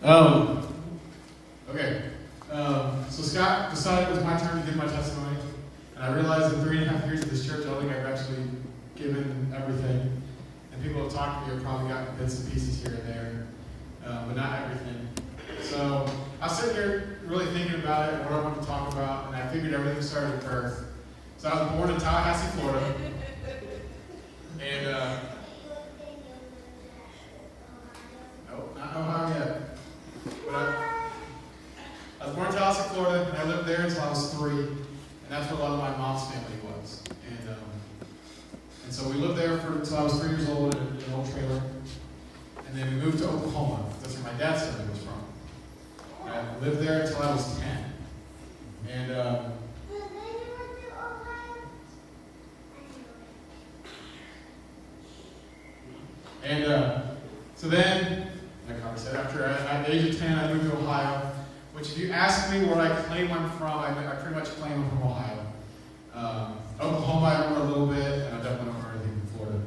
Um, okay. So Scott decided it was my turn to give my testimony, and I realized in 3.5 years of this church, I don't think I've actually given everything. And people have talked to me have probably gotten bits and pieces here and there, but not everything. So I was sitting here really thinking about it and what I wanted to talk about, and I figured everything started at birth. So I was born in Tallahassee, Florida, and not Ohio yet. But I was born in Tallahassee, Florida, and I lived there until I was 3, and that's where a lot of my mom's family was. And so we lived there until I was 3 years old in an old trailer, and then we moved to Oklahoma. That's where my dad's family was from. And I lived there until I was 10. So then, like I said, at the age of 10, I moved to Ohio, which if you ask me where I claim I'm from, I pretty much claim I'm from Ohio. Oklahoma, I remember a little bit, and I definitely don't remember anything from Florida.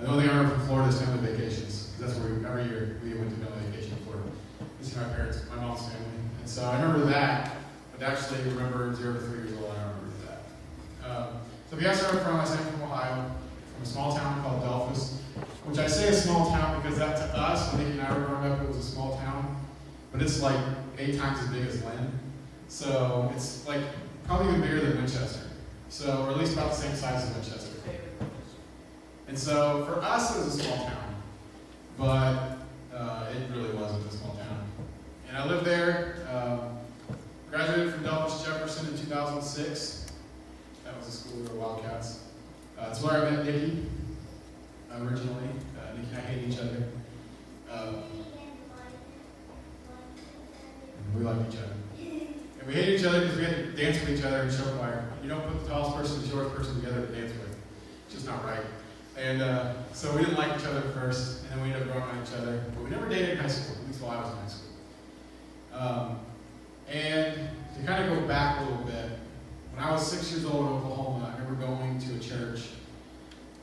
The only thing I remember from Florida is family vacations, because that's where every year we went to family vacation in Florida. This is my parents, my mom's family. And so I remember that, but actually remember 0 to 3 years old, I remember that. So if you ask where I'm from, I say I'm from Ohio, from a small town called Delphus, which I say a small town because that to us, when Nikki and I were growing up, it was a small town, but it's like 8 times as big as Lynn. So it's like probably even bigger than Winchester. So, or at least about the same size as Winchester. And so for us, it was a small town, but it really wasn't a small town. And I lived there, graduated from Delphus Jefferson in 2006. That was a school where Wildcats. It's where I met Nikki originally. Nikki and I hated each other. We liked each other. And we hated each other because we had to dance with each other in show choir. You don't put the tallest person and the shortest person together to dance with. It's just not right. And so we didn't like each other at first, and then we ended up growing on each other. But we never dated in high school, at least while I was in high school. And to kind of go back a little bit, when I was 6 years old in Oklahoma, I remember going to a church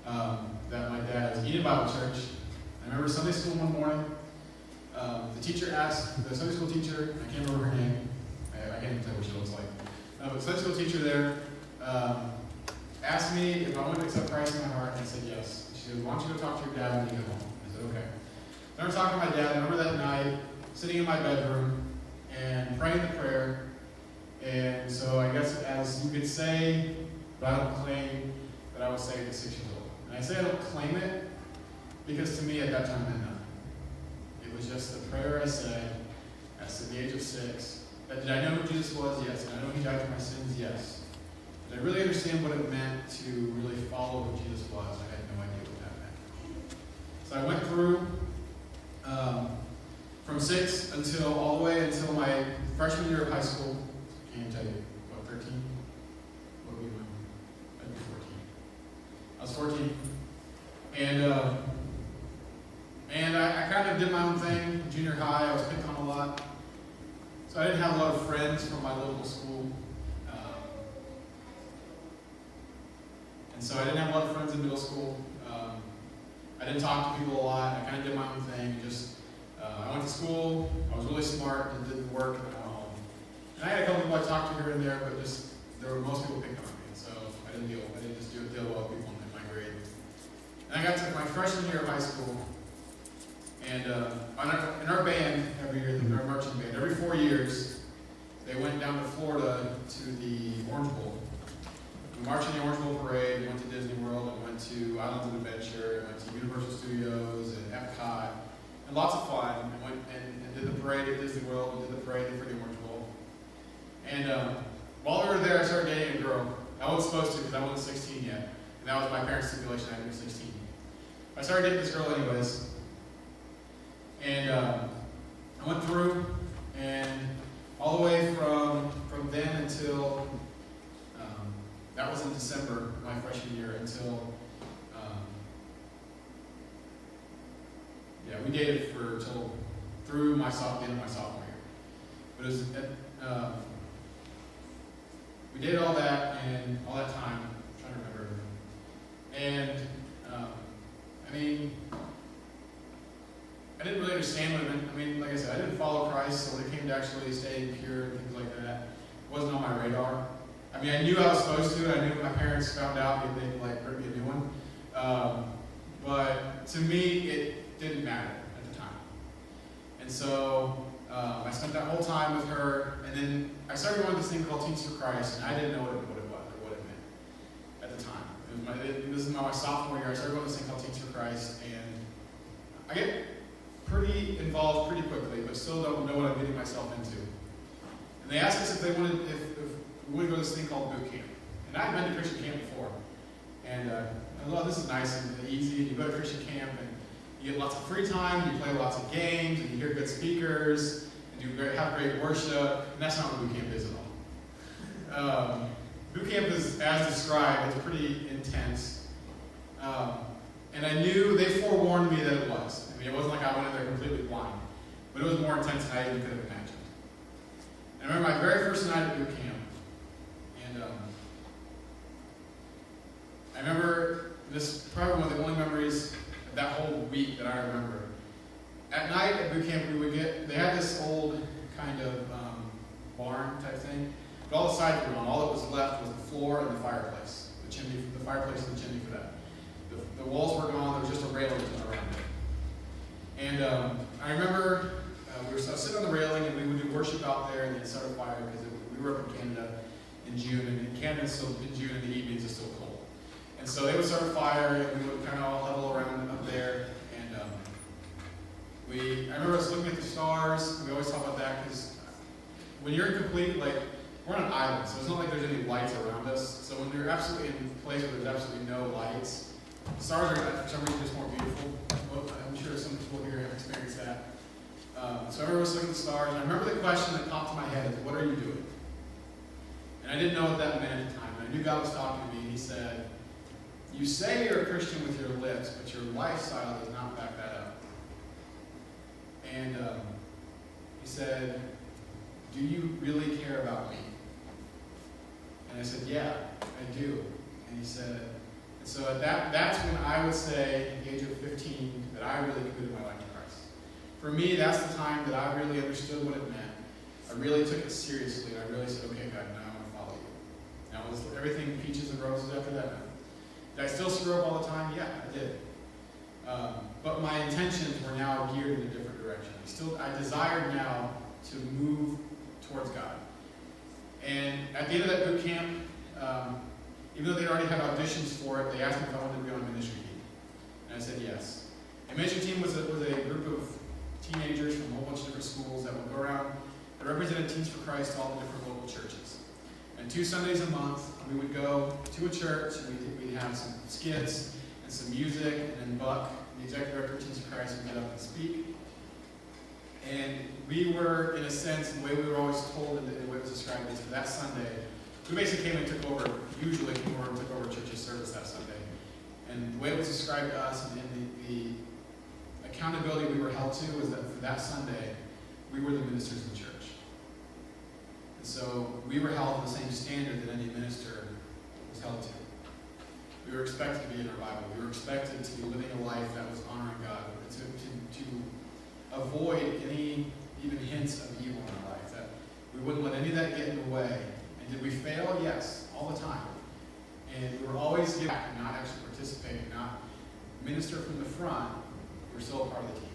that my dad was Eden Bible Church. I remember Sunday school one morning. The teacher asked, the Sunday school teacher, I can't remember her name. I can't even tell what she looks like. But the Sunday school teacher there asked me if I wanted to accept Christ in my heart, and I said yes. She said, why don't you go talk to your dad when you get home? I said, okay. I remember talking to my dad. I remember that night, sitting in my bedroom and praying the prayer. And so I guess as you could say, but I don't claim that I was saved at 6 years old. And I say I don't claim it because to me at that time it meant nothing. It was just the prayer I said at the age of 6. Did I know who Jesus was? Yes. Did I know he died for my sins? Yes. Did I really understand what it meant to really follow who Jesus was? I had no idea what that meant. So I went through from 6 until all the way until my freshman year of high school. I can't tell you, what, 13? What were we doing? I'd be 14. I was 14. And I kind of did my own thing. Junior high, I was picked on a lot. So I didn't have a lot of friends from my local school. And so I didn't have a lot of friends in middle school. I didn't talk to people a lot. I kind of did my own thing. I went to school. I was really smart and didn't work. And I went home. And I had a couple people I talked to here and there, but most people picked on me. So I didn't deal well with people in my grade. And I got to my freshman year of high school. And in our band, every year, our marching band, every 4 years, they went down to Florida to the Orange Bowl. We marched in the Orange Bowl parade, we went to Disney World, we went to Islands of Adventure, we went to Universal Studios and Epcot, and lots of fun. And went and did the parade at Disney World, we did the parade for the Orange Bowl. And while we were there, I started dating a girl. I wasn't supposed to because I wasn't 16 yet. And that was my parents' stipulation, I had to be 16. I started dating this girl anyways. And I went through, and all the way from then until, that was in December, my freshman year, until, we dated through the end of my sophomore year. But it was, we did all that, and all that time, I'm trying to remember everything. And, I didn't really understand what it meant. I mean, like I said, I didn't follow Christ, so when it came to actually staying pure and things like that, it wasn't on my radar. I mean, I knew I was supposed to. I knew my parents found out if they like hurt me a new one. But to me, it didn't matter at the time. And so I spent that whole time with her, and then I started going to this thing called Teens for Christ, and I didn't know what it was or what it meant at the time. This is my sophomore year. I started going to this thing called Teens for Christ, and I get pretty involved pretty quickly, but still don't know what I'm getting myself into. And they asked us if we wanted to go to this thing called boot camp. And I had been to Christian camp before. And I thought, this is nice and easy. And you go to Christian camp and you get lots of free time, you play lots of games, and you hear good speakers, and you have great worship. And that's not what boot camp is at all. Boot camp is, as described, it's pretty intense. And I knew, they forewarned me that it was. I mean, it wasn't like I went in there completely blind. But it was more intense than I even could have imagined. And I remember my very first night at boot camp. And I remember this, probably one of the only memories of that whole week that I remember. At night at boot camp, they had this old kind of barn type thing. But all the sides were gone. All that was left was the floor and the fireplace. The fireplace and the chimney for that. The walls were gone. There was just a railing around it. And I remember I was sitting on the railing, and we would do worship out there, and then start a fire, because we were up in Canada in June, and in Canada, still in June, in the evenings, it's still cold. And so they would start a fire, and we would kind of all huddle around up there. And I remember us looking at the stars. We always talk about that, because when you're incomplete, like, we're on an island, so it's not like there's any lights around us. So when you're absolutely in a place where there's absolutely no lights, the stars are, for some reason, just more beautiful. Well, I'm sure some people here have experienced that. So I remember us looking at the stars, and I remember the question that popped in my head is, what are you doing? And I didn't know what that meant at the time. And I knew God was talking to me, and he said, you say you're a Christian with your lips, but your lifestyle does not back that up. And he said, do you really care about me? And I said, yeah, I do. And he said, and so that's when I would say, at the age of 15, that I really committed my life to Christ. For me, that's the time that I really understood what it meant. I really took it seriously, and I really said, okay, God, now I want to follow you. Now, was everything peaches and roses after that? No. Did I still screw up all the time? Yeah, I did. But my intentions were now geared in a different direction. I desired now to move towards God. And at the end of that boot camp, even though they already had auditions for it, they asked me if I wanted to be on a ministry team. And I said yes. A ministry team was a group of teenagers from a whole bunch of different schools that would go around and represented Teens for Christ to all the different local churches. And 2 Sundays a month, we would go to a church, and we'd have some skits and some music, and then Buck, the executive director of Teens for Christ, would get up and speak. And we were, in a sense, the way we were always told, and the way it was described is for that Sunday, we basically came and took over, usually came over and took over church's service that Sunday. And the way it was described to us, and the accountability we were held to, was that for that Sunday, we were the ministers of the church. And so we were held to the same standard that any minister was held to. We were expected to be in our Bible. We were expected to be living a life that was honoring God, to avoid any even hints of evil in our life, that we wouldn't let any of that get in the way. And did we fail? Yes, all the time. And we were always giving back and not actually participating, not minister from the front. We were still a part of the team.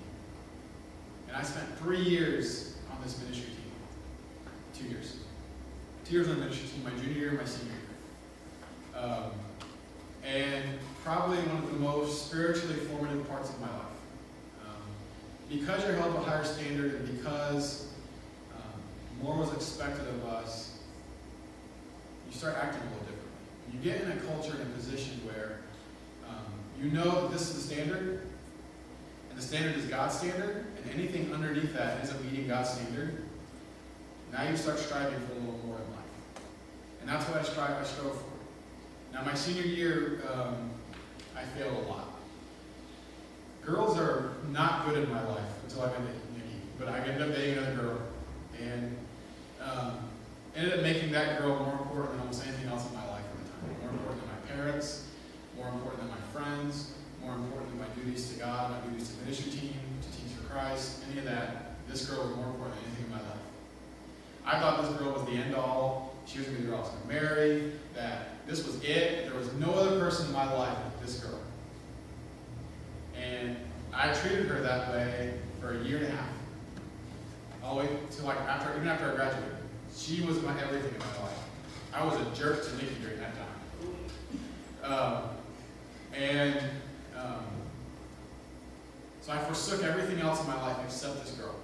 And I spent 3 years on this ministry team. 2 years. 2 years on the ministry team, my junior year and my senior year. And probably one of the most spiritually formative parts of my life. Because you're held to a higher standard, and because more was expected of us, you start acting a little differently. You get in a culture and a position where you know that this is the standard, and the standard is God's standard, and anything underneath that isn't meeting God's standard. Now you start striving for a little more in life. And that's what I strove for. Now my senior year, I failed a lot. Girls are not good in my life until I met Nikki, but I ended up dating another girl, and ended up making that girl more important than almost anything else in my life at the time. More important than my parents, more important than my friends, more important than my duties to God, my duties to the ministry team, to Teens for important than anything in my life. I thought this girl was the end all. She was going to be the girl I was going to marry, that this was it. There was no other person in my life but this girl. And I treated her that way for a year and a half. All the way to even after I graduated. She was my everything in my life. I was a jerk to Nikki during that time. So I forsook everything else in my life except this girl.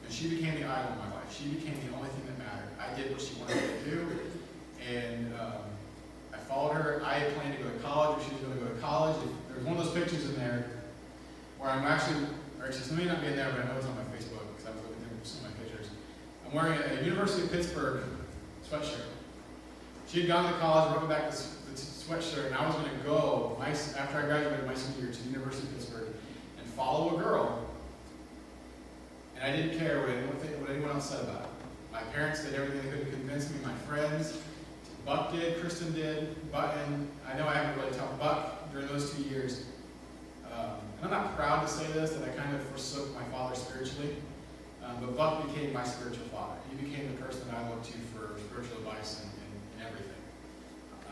And she became the idol of my life. She became the only thing that mattered. I did what she wanted me to do. And I followed her. I had planned to go to college, or she was going to go to college. There was one of those pictures in there where I'm actually, or it may not be in there, but I know it's on my Facebook because I was looking through some of my pictures. I'm wearing a University of Pittsburgh sweatshirt. She had gone to college, brought me back the sweatshirt, and I was going to go, after I graduated my senior year, to the University of Pittsburgh and follow a girl. And I didn't care what anyone else said about it. My parents did everything they could to convince me, my friends. Buck did, Kristen did, and I know I haven't really talked Buck during those 2 years. And I'm not proud to say this, that I kind of forsook my father spiritually. But Buck became my spiritual father. He became the person that I looked to for spiritual advice and everything.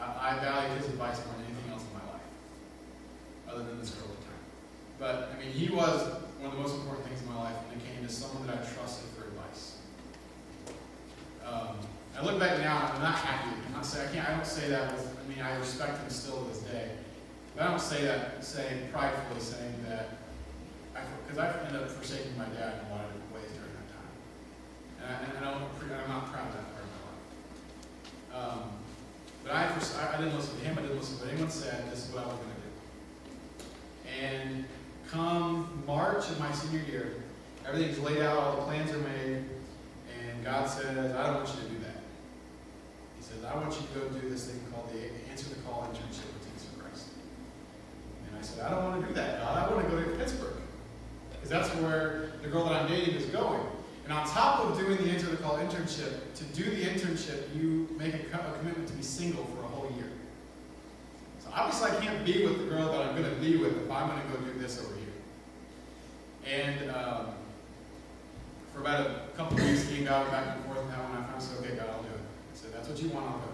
I valued his advice more than anything else in my life, other than this girl at the time. But, I mean, he was one of the most important things in my life when it came to someone that I trusted for advice. I look back now, and I'm not happy. I don't say that with, I respect him still to this day. But I don't say that pridefully, saying that, because I've ended up forsaking my dad in a lot of ways during that time. And I'm not proud of that part of my life. But I didn't listen to him, I didn't listen to what anyone said. This is what I was going to do. And come March of my senior year, everything's laid out, all the plans are made, and God says, I don't want you to do that. He says, I want you to go do this thing called the Answer the Call internship with Teens for Christ. And I said, I don't want to do that, God. I want to go to Pittsburgh. Because that's where the girl that I'm dating is going. And on top of doing the Answer the Call internship, to do the internship, you make a commitment to be single for a whole year. So obviously I can't be with the girl that I'm going to be with if I'm going to go do this over here. And for about a couple of weeks, he got back and forth, and that one I finally said, okay, God, I'll do it. I said, that's what you want, I'll go.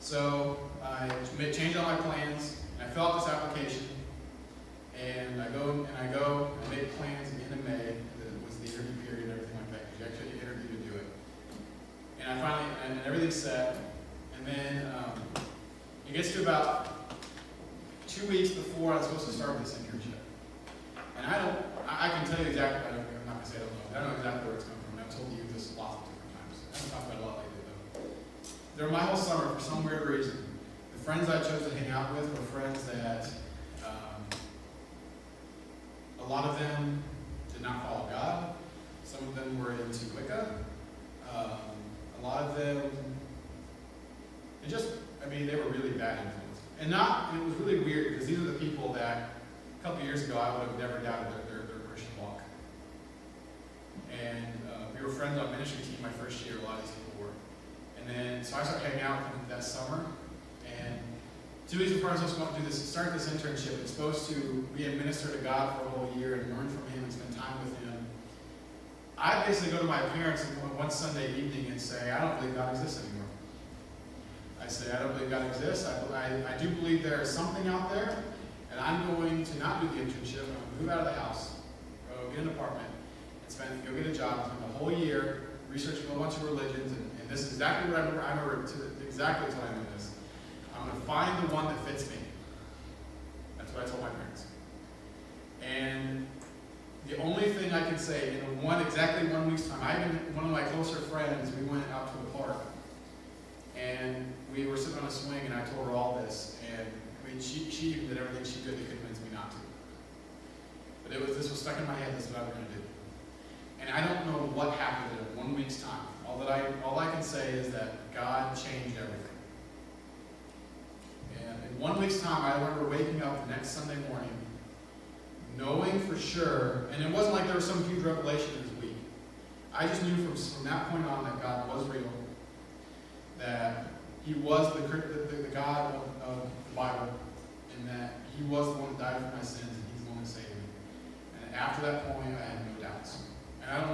So I changed all my plans, and I fill out this application, and I go, I make plans at the end of May. That was the interview period and everything like that, because you actually interview to do it. And and everything's set, and then it gets to about 2 weeks before I'm supposed to start this internship. And I can tell you exactly, I'm not going to say I don't know exactly where it's coming from. I've told you this lots of different times. I haven't talked about it a lot lately, though. During my whole summer, for some weird reason, the friends I chose to hang out with were friends that a lot of them did not follow God. Some of them were into Wicca. A lot of them, they were really bad influences. And it was really weird, because these are the people that a couple years ago I would have never doubted their Christian walk. And we were friends on ministry team my first year, a lot of these people were. And then, so I started hanging out with them that summer. And 2 weeks before I was supposed to go start this internship, it's supposed to be a minister to God for a whole year and learn from him and spend time with him. I basically go to my parents one Sunday evening and say, I don't believe God exists anymore. I say, I don't believe God exists. I do believe there is something out there, and I'm going to not do the internship. I'm going to move out of the house, go get an apartment, and go get a job, spend the whole year researching a whole bunch of religions, and this is exactly what I remember exactly what I remember this. I'm going to find the one that fits me. That's what I told my parents. And the only thing I can say, exactly 1 week's time, one of my closer friends, we went out to a park, and we were sitting on a swing, and I told her all this, and she even did everything she could to convince me not to. But this was stuck in my head, this is what I was going to do. And I don't know what happened in 1 week's time. All I can say is that God changed everything. And in 1 week's time, I remember waking up the next Sunday morning, knowing for sure, and it wasn't like there was some huge revelation this week. I just knew from that point on that God was real, that He was the God of the Bible, and that He was the one that died for my sins, and He's the one that saved me. And after that point, I had no doubts. And I don't